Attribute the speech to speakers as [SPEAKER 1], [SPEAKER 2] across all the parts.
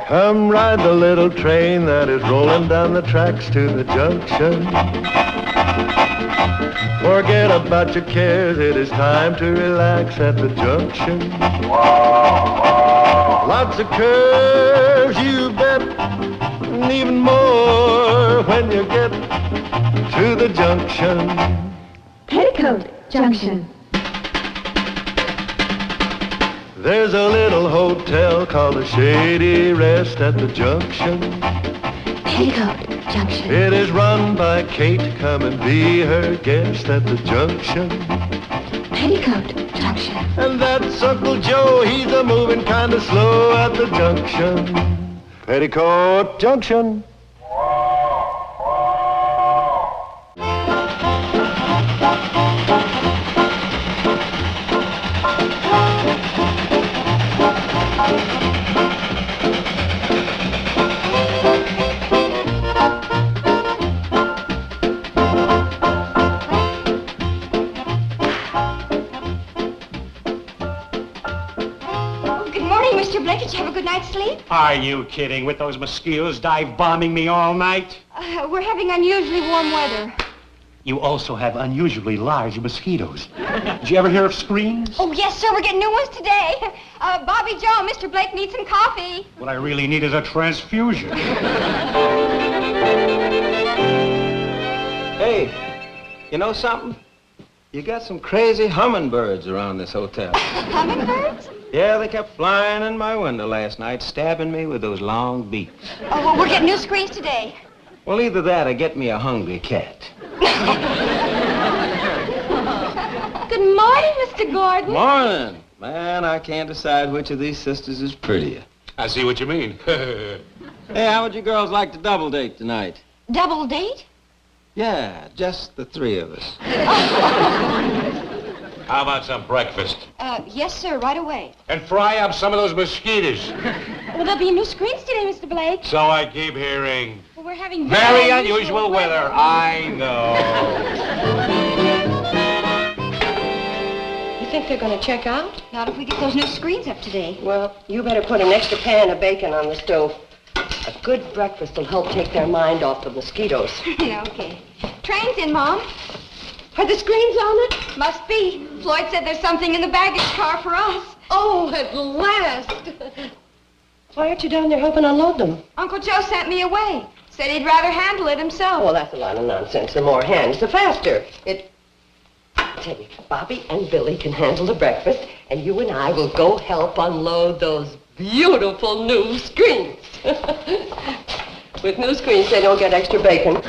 [SPEAKER 1] Come ride the little train that is rolling down the tracks to the junction. Forget about your cares, it is time to relax at the junction. Lots of curves, you bet, and even more when you get to the junction.
[SPEAKER 2] Petticoat Junction.
[SPEAKER 1] There's a little hotel called the Shady Rest at the junction.
[SPEAKER 2] Petticoat Junction.
[SPEAKER 1] It is run by Kate. Come and be her guest at the junction.
[SPEAKER 2] Petticoat Junction.
[SPEAKER 1] And that's Uncle Joe. He's a moving kind of slow at the junction. Petticoat Junction.
[SPEAKER 3] Mr. Blake, did you have a good night's sleep?
[SPEAKER 4] Are you kidding? With those mosquitoes dive bombing me all night?
[SPEAKER 3] We're having unusually warm weather.
[SPEAKER 4] You also have unusually large mosquitoes. Did you ever hear of screens?
[SPEAKER 3] Oh, yes, sir. We're getting new ones today. Bobby Joe, Mr. Blake needs some coffee.
[SPEAKER 4] What I really need is a transfusion.
[SPEAKER 5] Hey, you know something? You got some crazy hummingbirds around this hotel.
[SPEAKER 3] Hummingbirds?
[SPEAKER 5] Yeah, they kept flying in my window last night, stabbing me with those long beaks.
[SPEAKER 3] Oh, well, we're getting new screens today.
[SPEAKER 5] Well, either that or get me a hungry cat.
[SPEAKER 3] Good morning, Mr. Gordon.
[SPEAKER 5] Morning. Man, I can't decide which of these sisters is prettier.
[SPEAKER 4] I see what you mean.
[SPEAKER 5] Hey, how would you girls like to double date tonight?
[SPEAKER 3] Double date?
[SPEAKER 5] Yeah, just the three of us.
[SPEAKER 4] How about some breakfast?
[SPEAKER 3] Yes, sir, right away.
[SPEAKER 4] And fry up some of those mosquitoes.
[SPEAKER 3] Well, there'll be new screens today, Mr. Blake.
[SPEAKER 4] So I keep hearing.
[SPEAKER 3] Well, we're having
[SPEAKER 4] Very unusual weather. I know.
[SPEAKER 6] You think they're going to check out?
[SPEAKER 3] Not if we get those new screens up today.
[SPEAKER 6] Well, you better put an extra pan of bacon on the stove. A good breakfast will help take their mind off the mosquitoes.
[SPEAKER 3] Yeah, okay. Train's in, Mom.
[SPEAKER 6] Are the screens on it?
[SPEAKER 3] Must be. Floyd said there's something in the baggage car for us.
[SPEAKER 6] Oh, at last. Why aren't you down there helping unload them?
[SPEAKER 3] Uncle Joe sent me away. Said he'd rather handle it himself.
[SPEAKER 6] Oh, well, that's a lot of nonsense. The more hands, the faster. I tell you, Bobby and Billy can handle the breakfast, and you and I will go help unload those beautiful new screens. With new screens, they don't get extra bacon.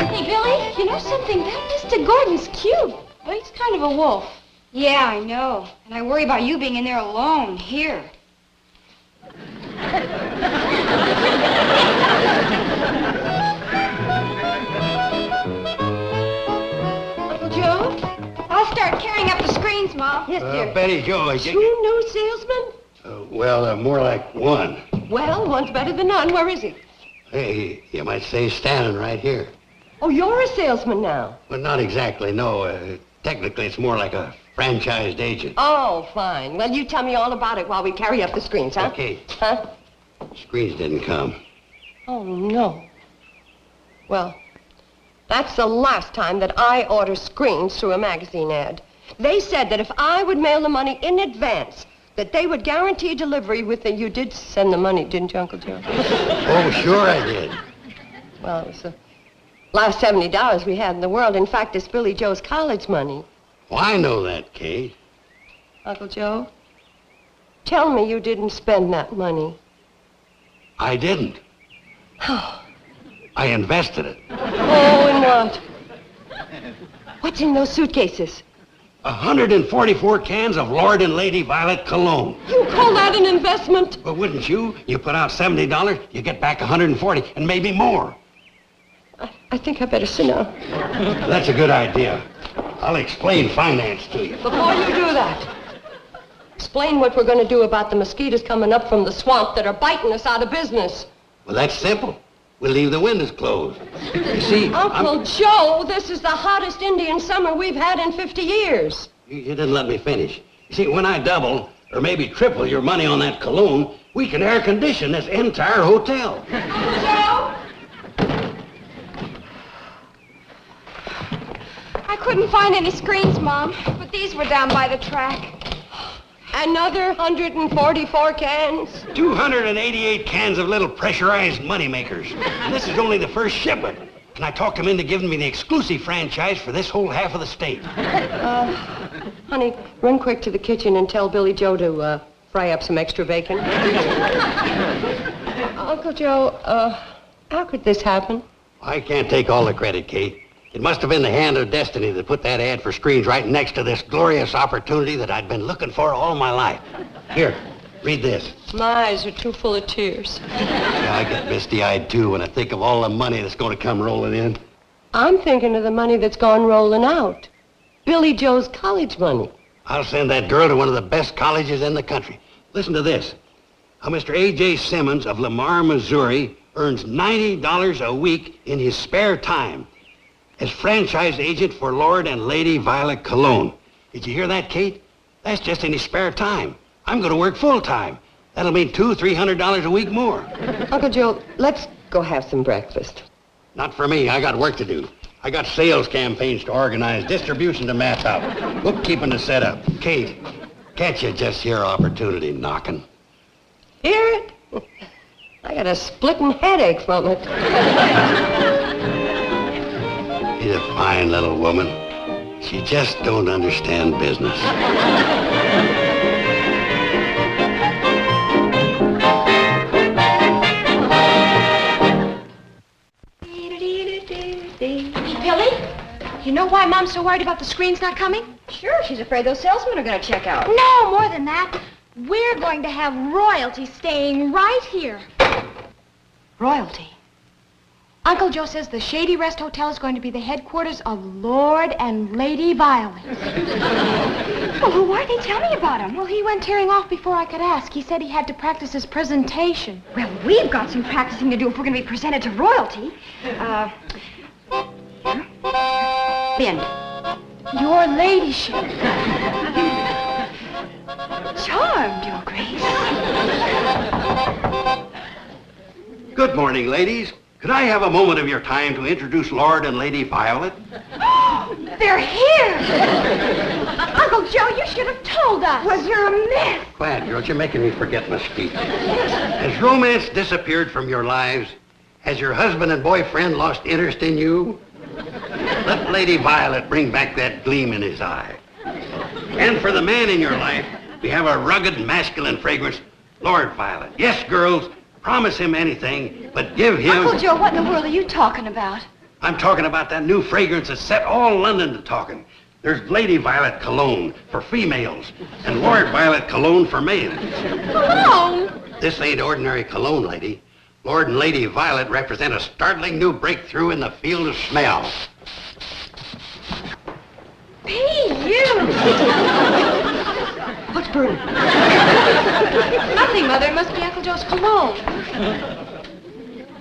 [SPEAKER 3] Hey, Billy, you know something? That Mr. Gordon's cute, but he's kind of a wolf. Yeah, I know. And I worry about you being in there alone, here.
[SPEAKER 6] Uncle Joe?
[SPEAKER 3] I'll start carrying up the screens, Mom.
[SPEAKER 6] Yes, dear.
[SPEAKER 7] Betty Joe, I
[SPEAKER 6] Two new salesmen?
[SPEAKER 7] more like one.
[SPEAKER 6] Well, one's better than none. Where is he?
[SPEAKER 7] Hey, you might say standing right here.
[SPEAKER 6] Oh, you're a salesman now.
[SPEAKER 7] Well, not exactly, no. Technically, it's more like a franchised agent.
[SPEAKER 6] Oh, fine. Well, you tell me all about it while we carry up the screens, huh?
[SPEAKER 7] Okay.
[SPEAKER 6] Huh?
[SPEAKER 7] Screens didn't come.
[SPEAKER 6] Oh, no. Well, that's the last time that I order screens through a magazine ad. They said that if I would mail the money in advance, that they would guarantee delivery with You did send the money, didn't you, Uncle Joe?
[SPEAKER 7] Oh, sure I did.
[SPEAKER 6] Well, it was the last $70 we had in the world. In fact, it's Billy Joe's college money.
[SPEAKER 7] Well, I know that, Kate.
[SPEAKER 6] Uncle Joe, tell me you didn't spend that money.
[SPEAKER 7] I didn't.
[SPEAKER 6] Oh.
[SPEAKER 7] I invested it.
[SPEAKER 6] Oh, and what? What's in those suitcases?
[SPEAKER 7] 144 cans of Lord and Lady Violet cologne.
[SPEAKER 6] You call that an investment?
[SPEAKER 7] But wouldn't you? You put out $70, you get back 140, and maybe more.
[SPEAKER 6] I think I better sit down.
[SPEAKER 7] That's a good idea. I'll explain finance to you.
[SPEAKER 6] Before you do that, explain what we're going to do about the mosquitoes coming up from the swamp that are biting us out of business.
[SPEAKER 7] Well, that's simple. we'll leave the windows closed. You see,
[SPEAKER 6] Uncle Joe, this is the hottest Indian summer we've had in 50 years.
[SPEAKER 7] You didn't let me finish. You see, when I double, or maybe triple your money on that cologne, we can air condition this entire hotel.
[SPEAKER 3] Joe? I couldn't find any screens, Mom, but these were down by the track.
[SPEAKER 6] Another 144 cans.
[SPEAKER 7] 288 cans of little pressurized moneymakers. And this is only the first shipment. And I talked him into giving me the exclusive franchise for this whole half of the state.
[SPEAKER 6] Honey, run quick to the kitchen and tell Billy Joe to fry up some extra bacon. Uncle Joe, how could this happen?
[SPEAKER 7] I can't take all the credit, Kate. It must have been the hand of destiny that put that ad for screens right next to this glorious opportunity that I'd been looking for all my life. Here, read this.
[SPEAKER 6] My eyes are too full of tears.
[SPEAKER 7] Yeah, I get misty-eyed, too, when I think of all the money that's going to come rolling in.
[SPEAKER 6] I'm thinking of the money that's gone rolling out. Billy Joe's college money.
[SPEAKER 7] I'll send that girl to one of the best colleges in the country. Listen to this. How Mr. A.J. Simmons of Lamar, Missouri earns $90 a week in his spare time as franchise agent for Lord and Lady Violet Cologne. Did you hear that, Kate? That's just in his spare time. I'm going to work full-time. That'll mean $200-300 a week more.
[SPEAKER 6] Uncle Joe, let's go have some breakfast.
[SPEAKER 7] Not for me. I got work to do. I got sales campaigns to organize, distribution to map out, bookkeeping to set up. Kate, can't you just hear opportunity knocking?
[SPEAKER 6] Hear it? I got a splitting headache from it.
[SPEAKER 7] She's a fine little woman. She just don't understand business.
[SPEAKER 3] Billy? You know why Mom's so worried about the screens not coming?
[SPEAKER 2] Sure, she's afraid those salesmen are going to check out.
[SPEAKER 3] No, more than that. We're going to have royalty staying right here. Royalty? Uncle Joe says the Shady Rest Hotel is going to be the headquarters of Lord and Lady Violet. Well, who are they? Tell me about him. Well, he went tearing off before I could ask. He said he had to practice his presentation.
[SPEAKER 2] Well, we've got some practicing to do if we're going to be presented to royalty. Bend.
[SPEAKER 3] Your ladyship.
[SPEAKER 2] Charmed, Your Grace.
[SPEAKER 7] Good morning, ladies. Could I have a moment of your time to introduce Lord and Lady Violet?
[SPEAKER 3] They're here! Uncle Joe, you should have told us.
[SPEAKER 2] Well, you're a mess.
[SPEAKER 7] Quiet, girls. You're making me forget my speech. Has romance disappeared from your lives? Has your husband and boyfriend lost interest in you? Let Lady Violet bring back that gleam in his eye. And for the man in your life, we have a rugged, masculine fragrance, Lord Violet. Yes, girls, promise him anything, but give him...
[SPEAKER 2] Uncle Joe, what in the world are you talking about?
[SPEAKER 7] I'm talking about that new fragrance that set all London to talking. There's Lady Violet Cologne for females and Lord Violet Cologne for males.
[SPEAKER 3] Cologne?
[SPEAKER 7] This ain't ordinary cologne, lady. Lord and Lady Violet represent a startling new breakthrough in the field of smell.
[SPEAKER 3] P.U.
[SPEAKER 6] What's burning?
[SPEAKER 3] Nothing, Mother. It must be Uncle Joe's cologne.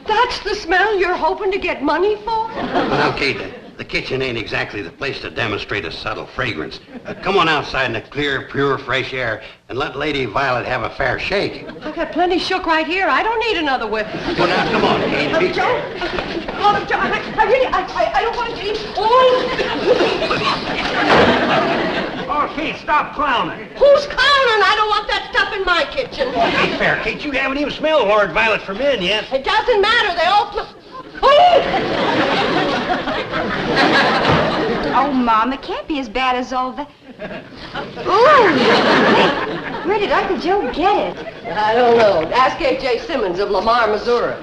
[SPEAKER 6] That's the smell you're hoping to get money for?
[SPEAKER 7] Now, Kate, the kitchen ain't exactly the place to demonstrate a subtle fragrance. Come on outside in the clear, pure, fresh air and let Lady Violet have a fair shake.
[SPEAKER 6] I've got plenty shook right here. I don't need another whip.
[SPEAKER 7] Well, now, come on, Kate.
[SPEAKER 6] Uncle Joe? Uncle Joe, I don't want to eat.
[SPEAKER 7] Oh, Kate, stop clowning.
[SPEAKER 6] Who's clowning? I don't want that stuff in my kitchen.
[SPEAKER 7] Ain't fair, Kate. You haven't even smelled Lord Violet for men yet.
[SPEAKER 6] It doesn't matter. They all smell...
[SPEAKER 2] Oh, Mom, it can't be as bad as all that. Ooh! Where did Uncle Joe get it?
[SPEAKER 6] I don't know. Ask A.J. Simmons of Lamar, Missouri.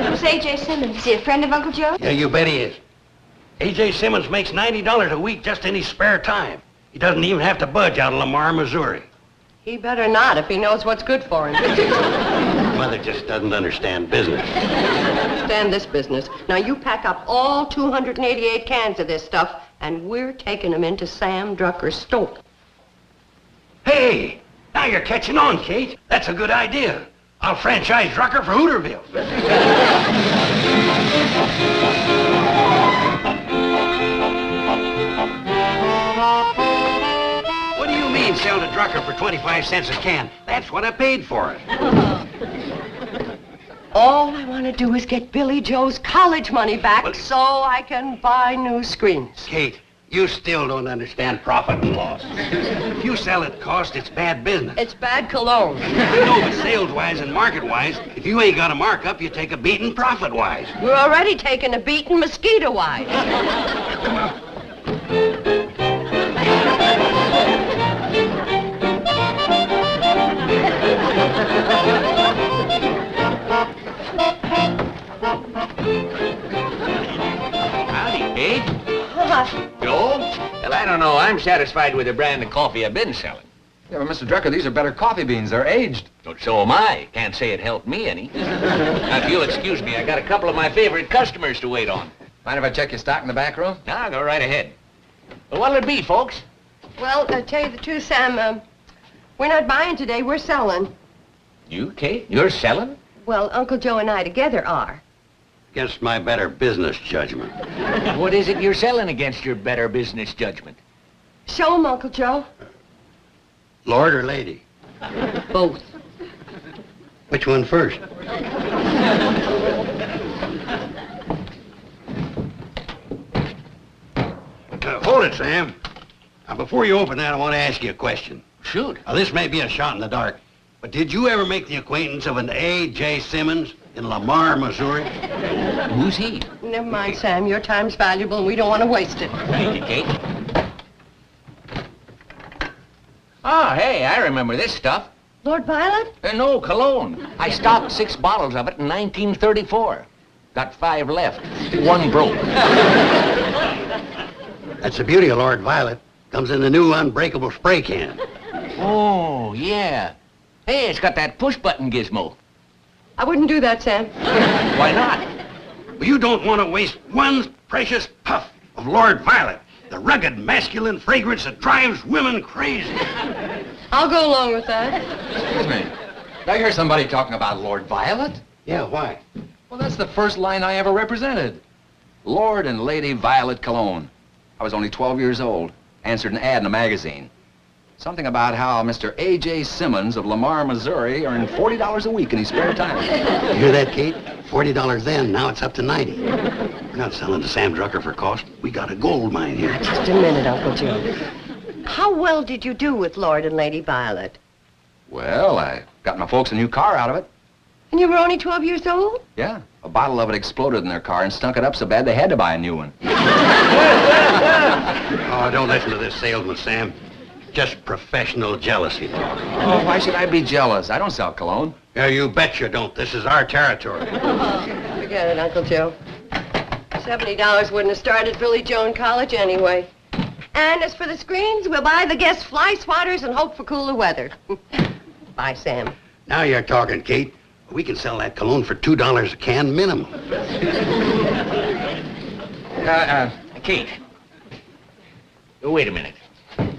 [SPEAKER 2] Who's A.J. Simmons? Is he a friend of Uncle Joe?
[SPEAKER 7] Yeah, you bet he is. A.J. Simmons makes $90 a week just in his spare time. He doesn't even have to budge out of Lamar, Missouri.
[SPEAKER 6] He better not if he knows what's good for him.
[SPEAKER 7] Mother just doesn't understand business.
[SPEAKER 6] Stand this business. Now, you pack up all 288 cans of this stuff, and we're taking them into Sam Drucker's store.
[SPEAKER 7] Hey, now you're catching on, Kate. That's a good idea. I'll franchise Drucker for Hooterville. What do you mean, sell to Drucker for 25 cents a can? That's what I paid for it.
[SPEAKER 6] All I want to do is get Billy Joe's college money back so I can buy new screens.
[SPEAKER 7] Kate, you still don't understand profit and loss. If you sell at cost, it's bad business.
[SPEAKER 6] It's bad cologne.
[SPEAKER 7] No, but sales-wise and market-wise, if you ain't got a markup, you take a beating profit-wise.
[SPEAKER 6] We're already taking a beating mosquito-wise.
[SPEAKER 8] Howdy, Kate. Joe? Well, I don't know. I'm satisfied with the brand of coffee I've been selling.
[SPEAKER 9] Yeah, but Mr. Drucker, these are better coffee beans. They're aged.
[SPEAKER 8] So am I. Can't say it helped me any. Now, if you'll excuse me, I got a couple of my favorite customers to wait on.
[SPEAKER 9] Mind if I check your stock in the back room?
[SPEAKER 8] Now, go right ahead. Well, what'll it be, folks?
[SPEAKER 6] Well, to tell you the truth, Sam, we're not buying today. We're selling.
[SPEAKER 8] You, Kate? You're selling?
[SPEAKER 6] Well, Uncle Joe and I together are.
[SPEAKER 7] Against my better business judgment.
[SPEAKER 8] What is it you're selling against your better business judgment?
[SPEAKER 6] Show 'em, Uncle Joe.
[SPEAKER 7] Lord or lady?
[SPEAKER 6] Both.
[SPEAKER 7] Which one first? Hold it, Sam. Now, before you open that, I want to ask you a question.
[SPEAKER 8] Shoot.
[SPEAKER 7] Now, this may be a shot in the dark, but did you ever make the acquaintance of an A.J. Simmons in Lamar, Missouri?
[SPEAKER 8] Who's he?
[SPEAKER 6] Never mind, Sam. Your time's valuable, and we don't want to waste it.
[SPEAKER 8] Thank you, Kate. Oh, hey, I remember this stuff.
[SPEAKER 6] Lord Violet?
[SPEAKER 8] No, cologne. I stocked 6 bottles of it in 1934. Got 5 left. 1 broke.
[SPEAKER 7] That's the beauty of Lord Violet. Comes in the new unbreakable spray can.
[SPEAKER 8] Oh, yeah. Hey, it's got that push-button gizmo.
[SPEAKER 6] I wouldn't do that, Sam.
[SPEAKER 8] Why not?
[SPEAKER 7] Well, you don't want to waste one precious puff of Lord Violet, the rugged masculine fragrance that drives women crazy.
[SPEAKER 6] I'll go along with that.
[SPEAKER 9] Excuse me. Did I hear somebody talking about Lord Violet?
[SPEAKER 7] Yeah, why?
[SPEAKER 9] Well, that's the first line I ever represented. Lord and Lady Violet Cologne. I was only 12 years old. Answered an ad in a magazine. Something about how Mr. A.J. Simmons of Lamar, Missouri earned $40 a week in his spare time.
[SPEAKER 7] You hear that, Kate? $40 then, now it's up to 90. We're not selling to Sam Drucker for cost. We got a gold mine here.
[SPEAKER 6] Just a minute, Uncle Joe. How well did you do with Lord and Lady Violet?
[SPEAKER 9] Well, I got my folks a new car out of it.
[SPEAKER 6] And you were only 12 years old?
[SPEAKER 9] Yeah, a bottle of it exploded in their car and stunk it up so bad they had to buy a new one.
[SPEAKER 7] Oh, don't listen to this salesman, Sam. Just professional jealousy talk.
[SPEAKER 9] Oh, why should I be jealous? I don't sell cologne.
[SPEAKER 7] Yeah, you bet you don't. This is our territory.
[SPEAKER 6] Forget it, Uncle Joe. $70 wouldn't have started Billy Joe in college anyway. And as for the screens, we'll buy the guest fly swatters and hope for cooler weather. Bye, Sam.
[SPEAKER 7] Now you're talking, Kate. We can sell that cologne for $2 a can minimum.
[SPEAKER 8] Kate. Wait a minute.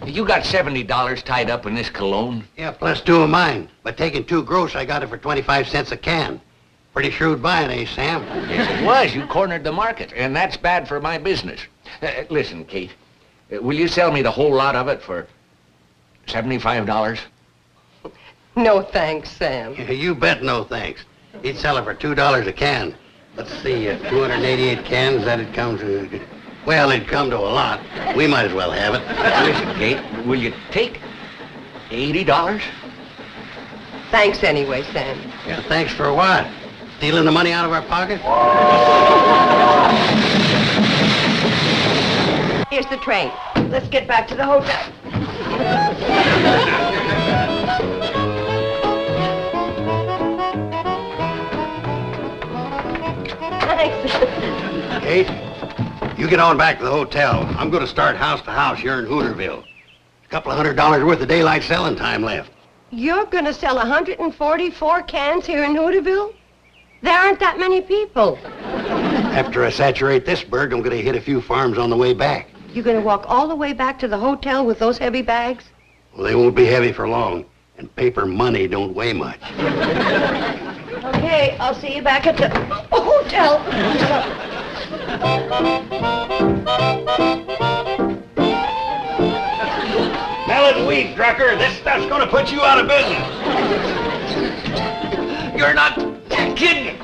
[SPEAKER 8] You got $70 tied up in this cologne?
[SPEAKER 7] Yeah, plus 2 of mine. But taking 2 gross, I got it for 25 cents a can. Pretty shrewd buying, eh, Sam?
[SPEAKER 8] Yes, it was. You cornered the market, and that's bad for my business. Listen, Kate, will you sell me the whole lot of it for $75?
[SPEAKER 6] No thanks, Sam.
[SPEAKER 7] Yeah, you bet no thanks. He'd sell it for $2 a can. Let's see, 288 cans, that'd come to... Well, it'd come to a lot. We might as well have it.
[SPEAKER 8] Listen, Kate, will you take $80?
[SPEAKER 6] Thanks anyway, Sam.
[SPEAKER 7] Yeah, thanks for what? Stealing the money out of our pocket?
[SPEAKER 6] Here's the train. Let's get back to the hotel. Thanks.
[SPEAKER 7] Kate, you get on back to the hotel. I'm going to start house to house here in Hooterville. A couple of $100 worth of daylight selling time left.
[SPEAKER 6] You're going to sell 144 cans here in Hooterville? There aren't that many people.
[SPEAKER 7] After I saturate this bird, I'm going to hit a few farms on the way back.
[SPEAKER 6] You're going to walk all the way back to the hotel with those heavy bags?
[SPEAKER 7] Well, they won't be heavy for long, and paper money don't weigh much.
[SPEAKER 6] Okay, I'll see you back at the... Oh,
[SPEAKER 3] hotel.
[SPEAKER 7] Melon weed, Drucker. This stuff's gonna put you out of business.
[SPEAKER 8] You're not kidding.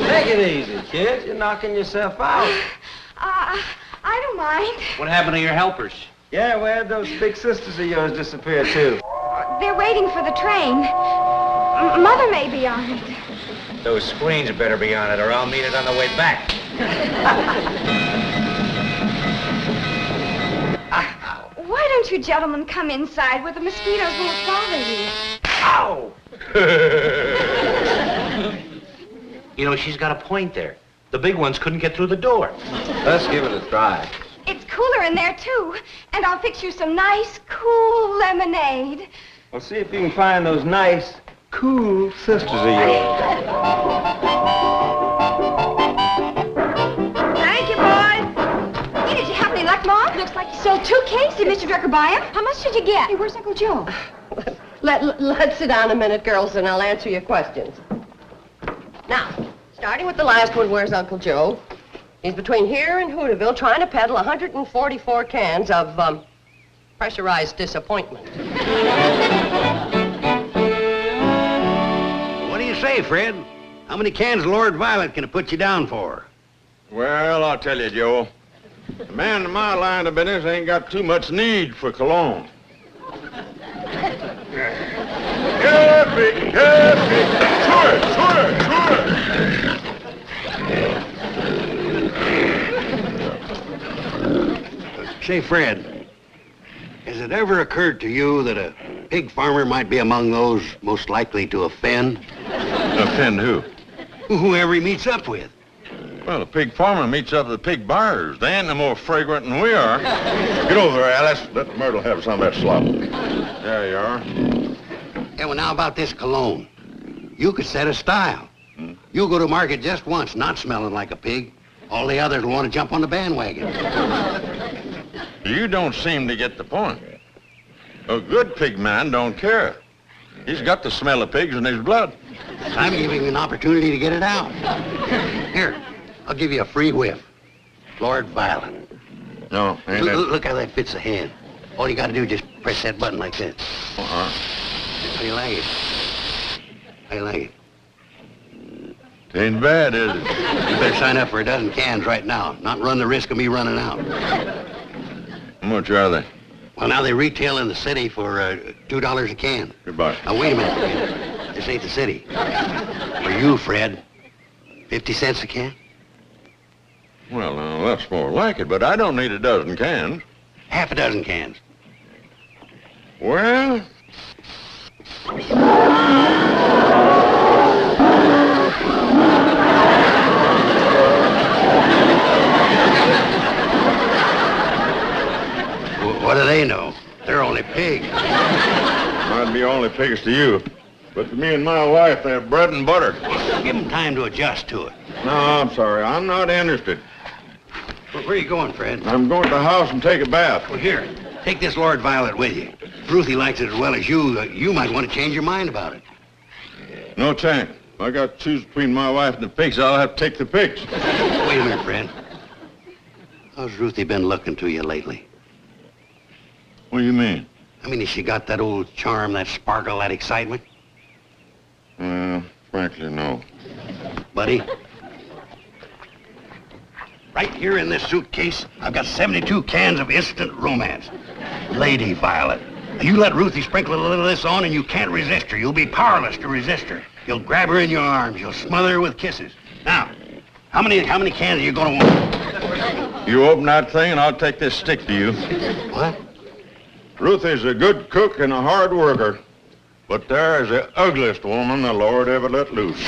[SPEAKER 5] Take it easy, kid. You're knocking yourself out.
[SPEAKER 3] I don't mind.
[SPEAKER 4] What happened to your helpers?
[SPEAKER 5] Yeah, where'd those big sisters of yours disappear, too?
[SPEAKER 3] They're waiting for the train. Mother may be on it.
[SPEAKER 4] Those screens better be on it, or I'll meet it on the way back.
[SPEAKER 3] Why don't you gentlemen come inside where the mosquitoes won't bother you?
[SPEAKER 4] Ow! You know, she's got a point there. The big ones couldn't get through the door.
[SPEAKER 5] Let's give it a try.
[SPEAKER 3] It's cooler in there, too. And I'll fix you some nice, cool lemonade.
[SPEAKER 5] Well, see if you can find those nice, cool sisters of yours.
[SPEAKER 3] Thank you, boys. Hey, did you have any luck, Mom? Looks like you sold 2 cakes. Did Mr. Drucker buy them? How much did you get? Hey, where's Uncle Joe?
[SPEAKER 6] Let's sit down a minute, girls, and I'll answer your questions. Now, starting with the last one, where's Uncle Joe? He's between here and Hooterville trying to peddle 144 cans of, pressurized disappointment.
[SPEAKER 7] What do you say, Fred? How many cans Lord Violet can it put you down for?
[SPEAKER 10] Well, I'll tell you, Joe. The man in my line of business ain't got too much need for cologne. Happy, happy, sure.
[SPEAKER 7] Say, Fred, has it ever occurred to you that a pig farmer might be among those most likely to offend?
[SPEAKER 10] Offend who?
[SPEAKER 7] Whoever he meets up with.
[SPEAKER 10] Well, a pig farmer meets up with pig buyers. They ain't no more fragrant than we are. Get over there, Alice. Let Myrtle have some of that slop. There you are.
[SPEAKER 7] Yeah, well, now about this cologne. You could set a style. You'll go to market just once, not smelling like a pig. All the others will want to jump on the bandwagon.
[SPEAKER 10] You don't seem to get the point. A good pig man don't care. He's got the smell of pigs in his blood.
[SPEAKER 7] I'm giving you an opportunity to get it out. Here, I'll give you a free whiff. Lord Violet.
[SPEAKER 10] No, ain't
[SPEAKER 7] Look how that fits the hand. All you got to do is just press that button like this.
[SPEAKER 10] Uh-uh.
[SPEAKER 7] How do you like it? How do you like it?
[SPEAKER 10] It ain't bad, is it?
[SPEAKER 7] You better sign up for a dozen cans right now, not run the risk of me running out.
[SPEAKER 10] How much are they?
[SPEAKER 7] Well, now they retail in the city for $2 a can.
[SPEAKER 10] Goodbye.
[SPEAKER 7] Now, wait a minute. This ain't the city. For you, Fred, 50 cents a can?
[SPEAKER 10] Well, now, that's more like it, but I don't need a dozen cans.
[SPEAKER 7] Half a dozen cans.
[SPEAKER 10] Well...
[SPEAKER 7] What do they know? They're only pigs.
[SPEAKER 10] Might be only pigs to you, but to me and my wife, they're bread and butter.
[SPEAKER 7] Give them time to adjust to it.
[SPEAKER 10] No, I'm sorry. I'm not interested.
[SPEAKER 7] Where are you going, Fred?
[SPEAKER 10] I'm going to the house and take a bath.
[SPEAKER 7] Well, here, take this Lord Violet with you. If Ruthie likes it as well as you, you might want to change your mind about it.
[SPEAKER 10] No chance. If I got to choose between my wife and the pigs, I'll have to take the pigs.
[SPEAKER 7] Wait a minute, Fred. How's Ruthie been looking to you lately?
[SPEAKER 10] What do you mean?
[SPEAKER 7] I mean, has she got that old charm, that sparkle, that excitement?
[SPEAKER 10] Frankly, no.
[SPEAKER 7] Buddy? Right here in this suitcase, I've got 72 cans of instant romance. Lady Violet. Now, you let Ruthie sprinkle a little of this on and you can't resist her. You'll be powerless to resist her. You'll grab her in your arms. You'll smother her with kisses. Now, how many cans are you going to want?
[SPEAKER 10] You open that thing and I'll take this stick to you.
[SPEAKER 7] What?
[SPEAKER 10] Ruthie's a good cook and a hard worker. But there is the ugliest woman the Lord ever let loose.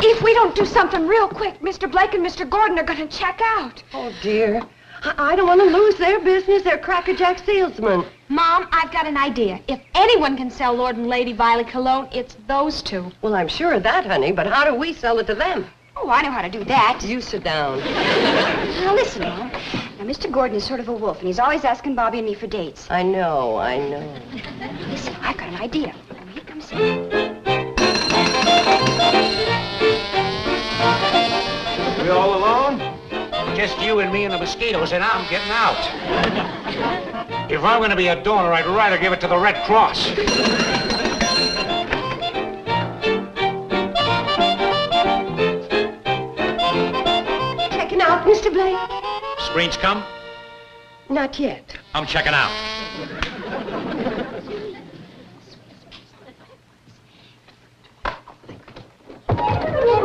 [SPEAKER 2] If we don't do something real quick, Mr. Blake and Mr. Gordon are going to check out.
[SPEAKER 6] Oh, dear. I don't want to lose their business. They're crackerjack salesmen.
[SPEAKER 3] Mom, I've got an idea. If anyone can sell Lord and Lady Violet cologne, it's those two.
[SPEAKER 6] Well, I'm sure of that, honey, but how do we sell it to them?
[SPEAKER 2] Oh, I know how to do that.
[SPEAKER 6] You sit down.
[SPEAKER 2] Now, listen, Mom. Now, Mr. Gordon is sort of a wolf, and he's always asking Bobby and me for dates.
[SPEAKER 6] I know.
[SPEAKER 2] Listen, I've got an idea. Now, here comes Sam.
[SPEAKER 5] We all alone?
[SPEAKER 4] Just you and me and the mosquitoes, and I'm getting out. If I'm going to be a donor, I'd rather give it to the Red Cross.
[SPEAKER 6] Checking out, Mr. Blake?
[SPEAKER 4] Screens come?
[SPEAKER 6] Not yet.
[SPEAKER 4] I'm checking out.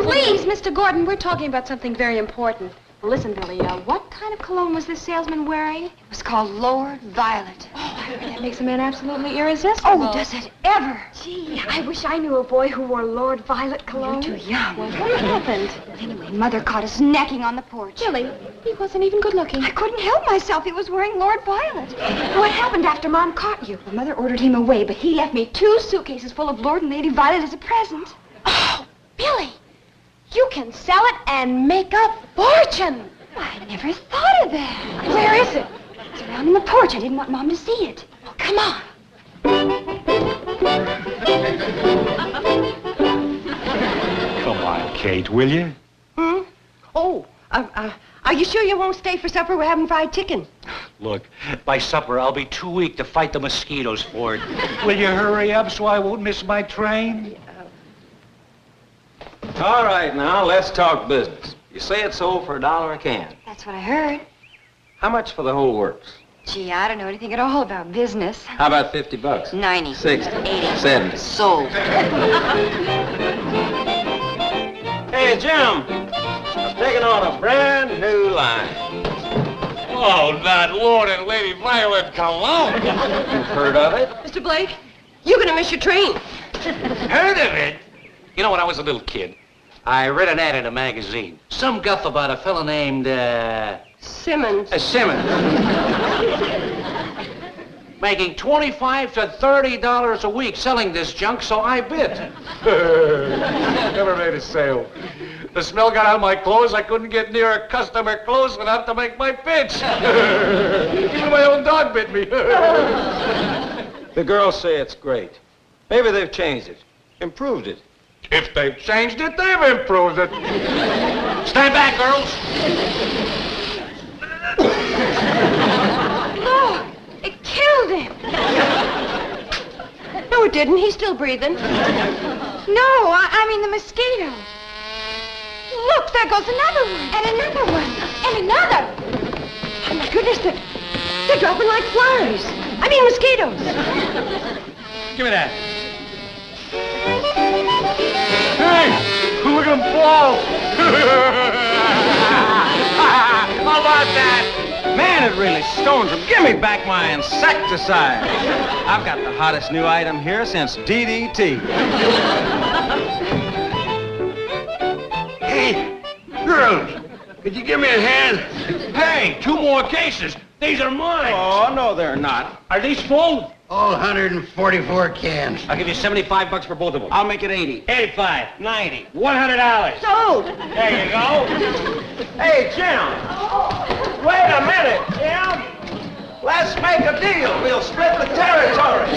[SPEAKER 3] Please, Mr. Gordon, we're talking about something very important. Well, listen, Billy, what kind of cologne was this salesman wearing?
[SPEAKER 2] It was called Lord Violet.
[SPEAKER 3] Oh, I heard that makes a man absolutely irresistible.
[SPEAKER 2] Oh, does it ever?
[SPEAKER 3] Gee, I wish I knew a boy who wore Lord Violet cologne.
[SPEAKER 2] You're too young.
[SPEAKER 3] Well, what happened?
[SPEAKER 2] Anyway, Mother caught us necking on the porch.
[SPEAKER 3] Billy, he wasn't even good looking.
[SPEAKER 2] I couldn't help myself. He was wearing Lord Violet. What happened after Mom caught you? Well, Mother ordered him away, but he left me 2 suitcases full of Lord and Lady Violet as a present.
[SPEAKER 3] Oh, Billy, you can sell it and make a fortune.
[SPEAKER 2] I never thought of that. Where is it? It's around on the porch. I didn't want Mom to see it.
[SPEAKER 3] Well, come on.
[SPEAKER 4] Come on, Kate, will you?
[SPEAKER 6] Oh, are you sure you won't stay for supper? We're having fried chicken.
[SPEAKER 4] Look, by supper, I'll be too weak to fight the mosquitoes for it. Will you hurry up so I won't miss my train?
[SPEAKER 5] All right, now, let's talk business. You say it sold for $1 a can.
[SPEAKER 2] That's what I heard.
[SPEAKER 5] How much for the whole works?
[SPEAKER 2] Gee, I don't know anything at all about business.
[SPEAKER 5] How about 50 bucks?
[SPEAKER 2] 90.
[SPEAKER 5] 60.
[SPEAKER 2] 80.
[SPEAKER 5] 70.
[SPEAKER 2] Sold.
[SPEAKER 5] Hey, Jim. I'm taking on a brand new line.
[SPEAKER 8] Oh, not Lord and Lady Violet cologne.
[SPEAKER 5] You've heard of it?
[SPEAKER 6] Mr. Blake, you're going to miss your train.
[SPEAKER 4] Heard of it? You know, when I was a little kid, I read an ad in a magazine. Some guff about a fella named,
[SPEAKER 6] Simmons.
[SPEAKER 4] Simmons. Making $25 to $30 a week selling this junk, so I bid. Never made a sale. The smell got on my clothes. I couldn't get near a customer close enough to make my pitch. Even my own dog bit me.
[SPEAKER 5] The girls say it's great. Maybe they've changed it, improved it.
[SPEAKER 8] If they've changed it, they've improved it.
[SPEAKER 4] Stand back, girls.
[SPEAKER 2] Look, it killed him.
[SPEAKER 6] No, it didn't. He's still breathing.
[SPEAKER 2] No, I mean the mosquito. Look, there goes another one. And another one. And another.
[SPEAKER 6] Oh, my goodness, they're dropping like flies. I mean mosquitoes.
[SPEAKER 4] Give me that. Hey, look at him blow.
[SPEAKER 5] How about that? Man, it really stones him. Give me back my insecticide. I've got the hottest new item here since DDT.
[SPEAKER 7] Hey, girls, could you give me a hand?
[SPEAKER 4] Hey, 2 more cases. These are mine.
[SPEAKER 5] Oh, no, they're not.
[SPEAKER 4] Are these full?
[SPEAKER 7] All 144 cans.
[SPEAKER 4] I'll give you $75 for both of them.
[SPEAKER 5] I'll make it 80.
[SPEAKER 4] 85, 90, $100.
[SPEAKER 6] Sold.
[SPEAKER 4] There you go.
[SPEAKER 5] Hey, Jim. Wait a minute, Jim. Let's make a deal. We'll split the territory.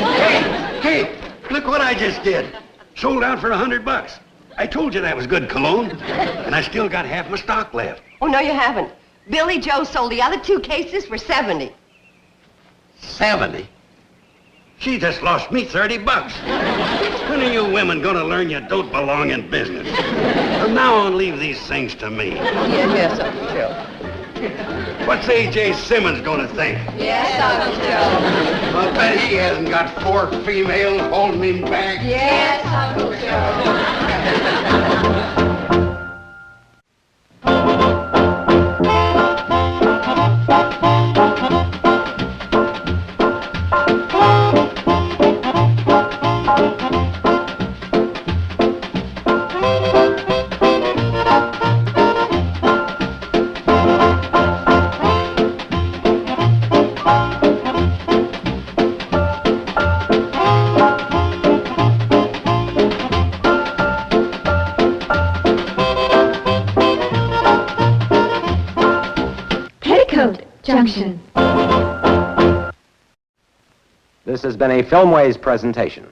[SPEAKER 7] Hey, look what I just did. Sold out for $100. I told you that was good cologne, and I still got half my stock left.
[SPEAKER 6] Oh, no, you haven't. Billy Joe sold the other 2 cases for 70.
[SPEAKER 7] 70? She just lost me $30. When are you women gonna learn you don't belong in business? From now on, leave these things to me.
[SPEAKER 6] Yes, Uncle Joe.
[SPEAKER 7] What's A.J. Simmons gonna think?
[SPEAKER 6] Yes, Uncle Joe.
[SPEAKER 7] I bet he hasn't got 4 females holding him back.
[SPEAKER 6] Yes, Uncle Joe.
[SPEAKER 2] Junction.
[SPEAKER 11] This has been a Filmways presentation.